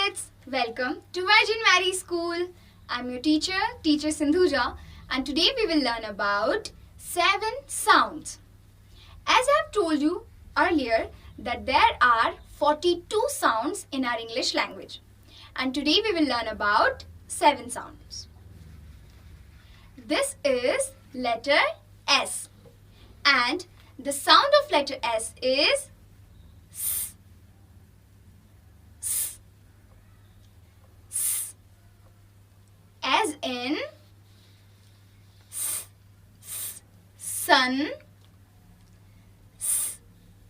kids! Welcome to Virgin Mary School. I'm your teacher, Teacher Sindhuja, and today we will learn about 7 sounds. As I have told you earlier that there are 42 sounds in our English language, and today we will learn about 7 sounds. This is letter S, and the sound of letter S is S. S. S. As in S, S, sun, S,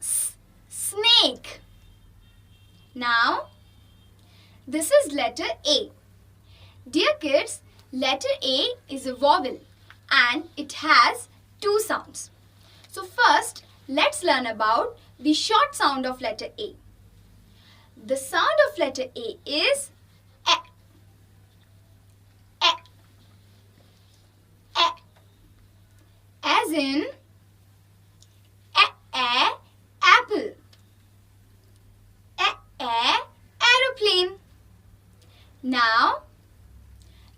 S, snake. Now, this is letter A. Dear kids, letter A is a vowel and it has 2 sounds. So first, let's learn about the short sound of letter A. The sound of letter A is E. E. E. As in apple. Aeroplane. Now,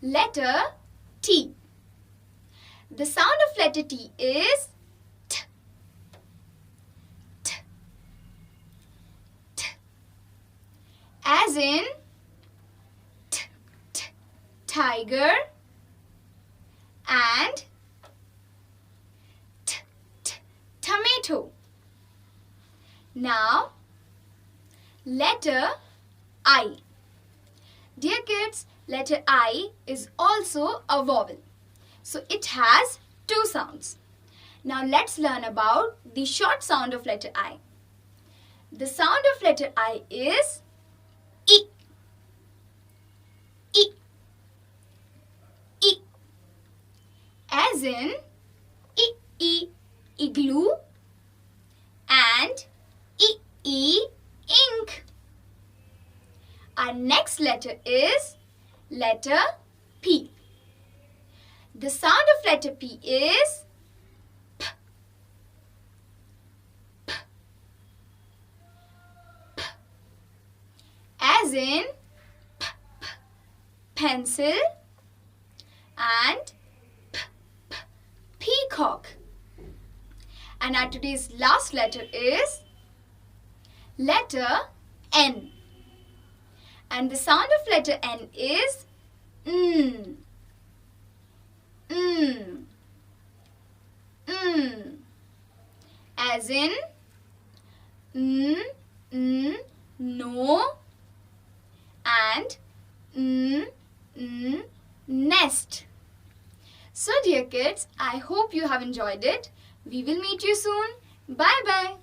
letter T. The sound of letter T is T. T. T. As in T. T. Tiger and T. T. Tomato. Now, letter I. Dear kids, letter I is also a vowel. So it has 2 sounds. Now let's learn about the short sound of letter I. The sound of letter I is E. E. E. As in igloo and ink. Our next letter is letter P. The sound of letter P is P. P. P. As in P. P. Pencil and P. P. Peacock. And our today's last letter is letter N. And the sound of letter N is N. N. N. As in no and nest. So dear kids, I hope you have enjoyed it. We will meet you soon. Bye bye.